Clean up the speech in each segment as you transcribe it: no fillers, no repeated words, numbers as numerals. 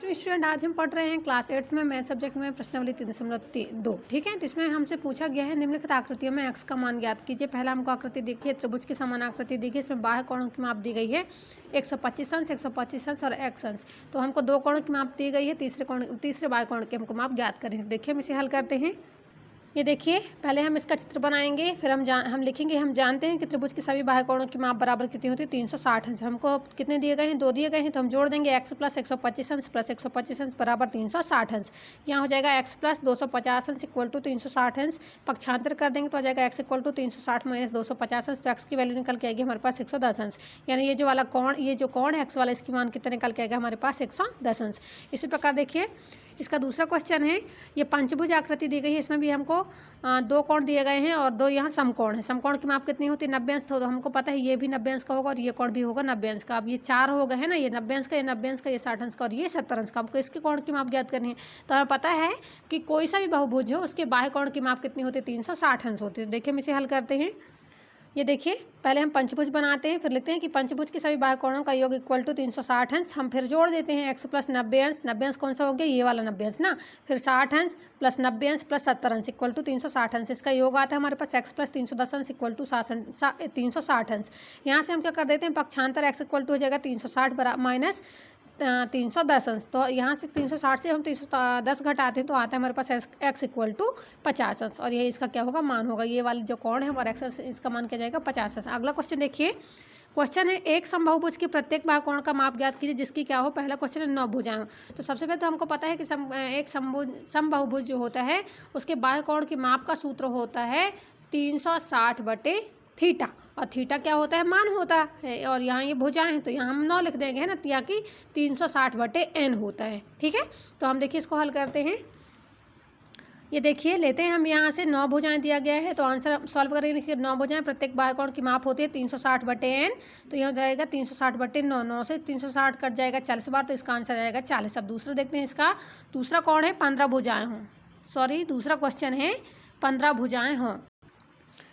तो स्टूडेंट आज हम पढ़ रहे हैं क्लास 8 में मैथ सब्जेक्ट में प्रश्नावली 3.2। ठीक है, तो इसमें हमसे पूछा गया है निम्नलिखित आकृतियों में एक्स का मान ज्ञात कीजिए। पहला हमको आकृति देखिए, त्रिभुज के समान आकृति देखिए। इसमें बाह्य कोणों की माप दी गई है 125 अंश, 125 अंश और x अंश। तो हमको दो कोणों की माप दी गई है, तीसरे बाह्य कोण की हमको माप ज्ञात करें। देखिए हम इसे हल करते हैं। ये देखिए, पहले हम इसका चित्र बनाएंगे, फिर हम लिखेंगे। हम जानते हैं कि त्रिभुज के सभी बाह्य कोणों की माप बराबर कितनी होती है, 360 अंश। हमको कितने दिए गए हैं, 2 दिए गए हैं, तो हम जोड़ देंगे x प्लस 125 अंश प्लस 125 अंश बराबर 360 अंश। यहाँ हो जाएगा x प्लस 250 अंश इक्वल टू 360 अंश। पक्षांतर कर देंगे तो आ जाएगा x इक्वल टू 360 माइनस 250 अंश। तो x की वैल्यू निकल के आएगी हमारे पास 110 अंश। यानी ये जो कोण है x वाला, इसकी मान कितना निकल के आएगा हमारे पास 110 अंश। इसी प्रकार देखिए इसका दूसरा क्वेश्चन है, ये पंचभुज आकृति दी गई है। इसमें भी हमको 2 कोण दिए गए हैं और 2 यहाँ समकोण है। समकोण की माप कितनी होती है, 90 अंश। तो हमको पता है ये भी 90 अंश का होगा और ये कोण भी होगा 90 अंश का। अब ये 4 हो गए हैं ना, ये 90 अंश का, ये 90 अंश का, ये 60 अंश का और ये 70 अंश का। हमको इसके कोण की माप ज्ञात करनी है। तो हमें पता है कि कोई सा भी बहुभुज हो उसके बाह्य कोण की माप कितनी होती है, 360 अंश होती है। तो देखिए हम इसे हल करते हैं। ये देखिए, पहले हम पंचभुज बनाते हैं, फिर लिखते हैं कि पंचभुज के सभी बाह्य कोणों का योग इक्वल टू 360 अंश। हम फिर जोड़ देते हैं x प्लस 90 अंश। 90 अंश कौन सा हो गया, ये वाला 90 अंश ना। फिर 60 अंश प्लस 90 अंश प्लस 70 अंश इक्वल टू 360 अंश। इसका योग आता है हमारे पास x प्लस 310 अंश इक्वल टू 360 अंश। यहाँ से हम क्या कर देते हैं, पक्षांतर x इक्वल टू हो जाएगा 360 माइनस 310 अंश। तो यहाँ से 360 से हम 310 घटाते हैं तो आता है हमारे पास x इक्वल टू 50 अंश। और ये इसका क्या होगा, मान होगा। ये वाली जो कोण है हमारा x, इसका मान क्या जाएगा 50 अंश। अगला क्वेश्चन देखिए, क्वेश्चन है एक समबाहुभुज के प्रत्येक बाह्य कोण का माप ज्ञात कीजिए जिसकी क्या हो। पहला क्वेश्चन है 9 भुजाएं। तो सबसे पहले तो हमको पता है कि एक समबाहुभुज जो होता है उसके बाह्य कोण की माप का सूत्र होता है 360/θ। और थीटा क्या होता है, मान होता है। और यहाँ ये भुजाएं हैं तो यहाँ हम 9 लिख देंगे, है ना, या कि 360/n होता है। ठीक है, तो हम देखिए इसको हल करते हैं। ये देखिए, लेते हैं हम यहाँ से 9 भुजाएं दिया गया है, तो आंसर सॉल्व करेंगे। लिखिए 9 भुजाएं, प्रत्येक बाह्य कोण की माप होती है 360/n। तो यहाँ जाएगा 360/9। 9 से 360 कट जाएगा 40 बार, तो इसका आंसर आएगा 40। अब दूसरा देखते हैं, इसका दूसरा कोण है 15 भुजाएं हों। दूसरा क्वेश्चन है 15 भुजाएं हों।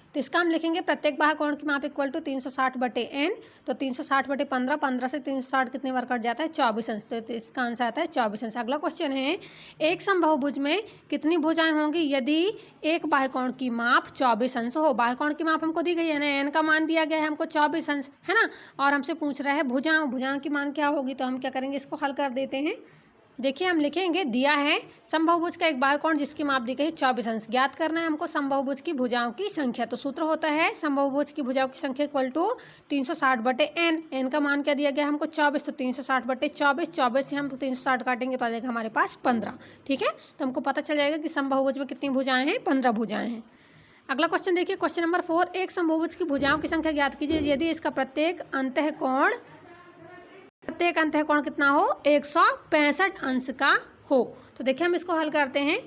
तो इसका हम लिखेंगे प्रत्येक बाह्य कोण की माप इक्वल टू 360/n। तो 360/15, 15 से 360 कितने बार कट जाता है, 24 अंश। तो इसका आंसर आता है 24 अंश। अगला क्वेश्चन है, एक समबाहुभुज में कितनी भुजाएं होंगी यदि एक बाह्य कोण की माप 24 अंश हो। बाह्य कोण की माप हमको दी गई है ना, n का मान दिया गया है हमको 24 अंश, है ना। और हमसे पूछ रहा है भुजाओं की मान क्या होगी। तो हम क्या करेंगे, इसको हल कर देते हैं। देखिए हम लिखेंगे, दिया है समबाहुभुज का एक बाह्य कोण जिसकी माप दी गई है 24 अंश। ज्ञात करना है हमको समबाहुभुज की भुजाओं की संख्या। तो सूत्र होता है समबाहुभुज की भुजाओं की संख्या इक्वल टू 360/n। n का मान क्या दिया गया हमको 24, तो 360/24। 24 से हम 360 काटेंगे तो आ जाएगा हमारे पास 15। ठीक है, तो हमको पता चल जाएगा कि समबाहुभुज में कितनी भुजाएं हैं, 15 भुजाएं हैं। अगला क्वेश्चन देखिए, क्वेश्चन नंबर 4, एक समबाहुभुज की भुजाओं की संख्या ज्ञात कीजिए यदि इसका प्रत्येक अंतःकोण कितना हो, 165 अंश का हो। तो देखिए हम इसको हल करते हैं।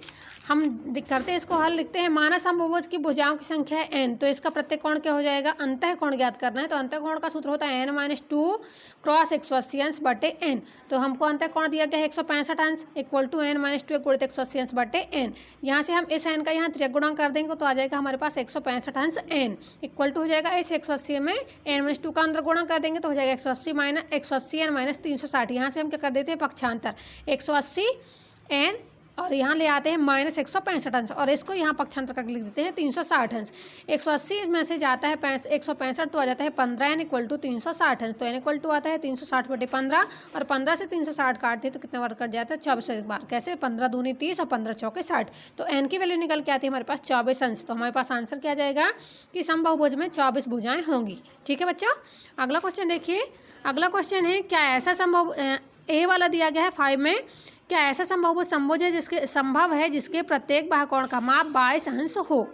इसको हल लिखते हैं, माना समबाहुभुज की भुजाओं की संख्या है n। तो इसका प्रत्येक कोण क्या हो जाएगा, अंतःकोण ज्ञात करना है। तो अंतःकोण का सूत्र होता है n-2 क्रॉस 180 अंश/n। तो हमको अंतःकोण दिया गया है 165 अंश इक्वल टू n-2 गुणित 180 अंश/n। यहाँ से हम इस n का यहाँ त्रिज्या गुणा कर देंगे तो आ जाएगा हमारे पास 165 अंश n इक्वल टू हो जाएगा इस 180 में n-2 का अंदर गुणा कर देंगे तो हो जाएगा 180 n माइनस 360। यहाँ से हम क्या कर देते हैं, पक्षांतर 180 n और यहाँ ले आते हैं माइनस 165 अंश और इसको यहाँ पक्षांतर करके लिख देते हैं 360 अंश। 180 में से जाता है 165 तो आ जाता है 15n इक्वल टू 360 अंश। तो n इक्वल टू आता है 360/15 और 15 से 360 काटते हैं तो कितने बार कट जाता है, 24 बार। कैसे, 15 दूनी 30 और 15 चौके 60। तो n की वैल्यू निकल के आती है हमारे पास 24 अंश। तो हमारे पास आंसर क्या जाएगा कि समबाहुभुज में 24 भुजाएं होंगी। ठीक है बच्चा, अगला क्वेश्चन देखिए। अगला क्वेश्चन है, क्या ऐसा ए वाला दिया गया है 5 में, क्या ऐसा संभव है जिसके प्रत्येक बाह्य कोण का माप 22 अंश हो।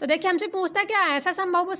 तो देखिए हमसे पूछता है क्या ऐसा संभव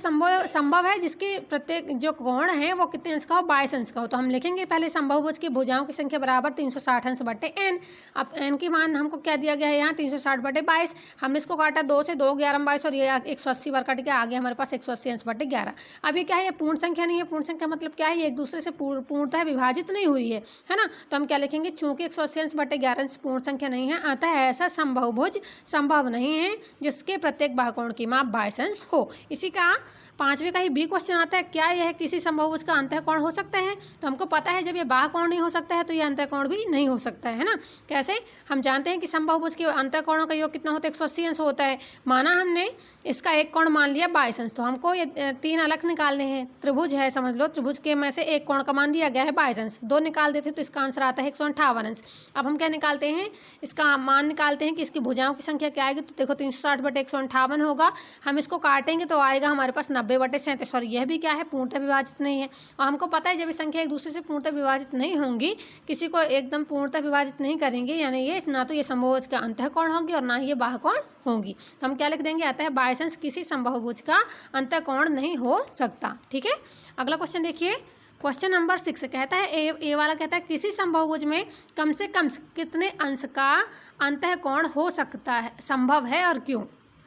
है जिसके प्रत्येक जो कोण है वो कितने अंश का हो, 22 अंश का हो। तो हम लिखेंगे पहले समबाहुभुज की भुजाओं की संख्या बराबर 360 अंश/n। अब n की मान हमको क्या दिया गया है यहाँ 360/22। हमने इसको काटा 2 से, 2 11 22 और ये 180 बार कट के आ गया हमारे पास 180 अंश/11। अब ये क्या है, ये पूर्ण संख्या नहीं है। पूर्ण संख्या मतलब क्या है, ये एक दूसरे से पूर्णतः विभाजित नहीं हुई है ना। तो हम क्या लिखेंगे, चूंकि 180 अंश/11 पूर्ण संख्या नहीं है, अतः ऐसा समबाहुभुज संभव नहीं है जिसके प्रत्येक बाह्य कोण की माप 22 अंश हो। इसी का 5वें का ही बी क्वेश्चन आता है, क्या यह किसी समबाहुभुज का अंतःकोण हो सकता है? तो हमको पता है जब ये बाह्य कोण नहीं हो सकता है तो ये अंतःकोण भी नहीं हो सकता है ना। कैसे? हम जानते हैं कि समबाहुभुज के अंतःकोणों का योग कितना होता है, 180 अंश होता है। माना हमने इसका एक कोण मान लिया 22 अंश, तो हमको ये 3 अलग निकालने हैं। त्रिभुज है समझ लो, त्रिभुज के में से एक कोण का मान दिया गया है 22 अंश, 2 निकाल देते तो इसका आंसर आता है 158 अंश। अब हम क्या निकालते हैं, इसका मान निकालते हैं कि इसकी भुजाओं की संख्या क्या आएगी। तो देखो 360/158 होगा, हम इसको काटेंगे तो आएगा हमारे पास 90/37। सॉरी, यह भी क्या है, पूर्णतः विभाजित नहीं है। और हमको पता है जब ये संख्या एक दूसरे से पूर्णतः विभाजित नहीं होंगी, किसी को एकदम पूर्णतः विभाजित नहीं करेंगे, यानी ये ना तो ये समबाहुभुज का अंतःकोण होगी और ना ही ये बाह्य कोण होगी। तो हम क्या लिख देंगे, आता है 22 अंश किसी समबाहुभुज का अंतःकोण नहीं हो सकता। ठीक है, अगला क्वेश्चन देखिए, क्वेश्चन नंबर 6 कहता है, ए वाला कहता है किसी समबाहुभुज में कम से कम कितने अंश का अंतःकोण हो सकता है, संभव है और क्यों।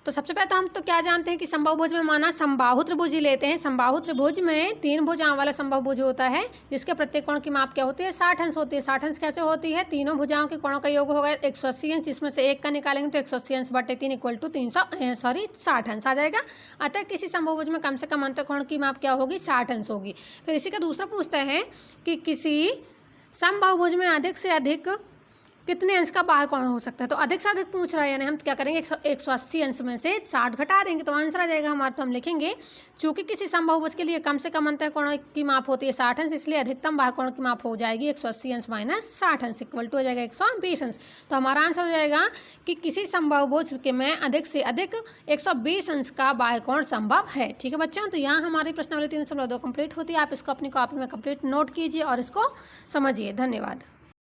तो सबसे पहले तो हम तो क्या जानते हैं कि समबाहुभुज में माना समबाहु त्रिभुज ही लेते हैं। समबाहु त्रिभुज में 3 भुजाओं वाला समबाहुभुज होता है, जिसके प्रत्येक कोण की माप क्या होती है, 60 अंश होती है। 60 अंश कैसे होती है, तीनों भुजाओं के कोणों का योग होगा 180 अंश, जिसमें से एक का निकालेंगे तो 180 अंश बटे 3 इक्वल टू 60 अंश आ जाएगा। अतः किसी समबाहुभुज में कम से कम अंतःकोण की माप क्या होगी, 60 अंश होगी। फिर इसी का दूसरा पूछता है कि किसी समबाहुभुज में अधिक से अधिक कितने अंश का बाह्य कोण हो सकता है। तो अधिक से अधिक पूछ रहा है, यानी हम क्या करेंगे, 180 अंश में से 60 घटा देंगे तो आंसर आ जाएगा हमारा। तो हम लिखेंगे चूंकि किसी समबाहुभुज के लिए कम से कम अंतःकोण की माप होती है 60 अंश, इसलिए अधिकतम बाह्य कोण की माप हो जाएगी 180 अंश माइनस 60 अंश इक्वल टू हो जाएगा 120 अंश। तो हमारा आंसर हो जाएगा कि किसी समबाहुभुज के में अधिक से अधिक 120 अंश का बाह्य कोण संभव है। ठीक है बच्चों, तो यहाँ हमारी प्रश्नावली 3.2 कंप्लीट होती है। आप इसको अपनी कॉपी में कंप्लीट नोट कीजिए और इसको समझिए। धन्यवाद।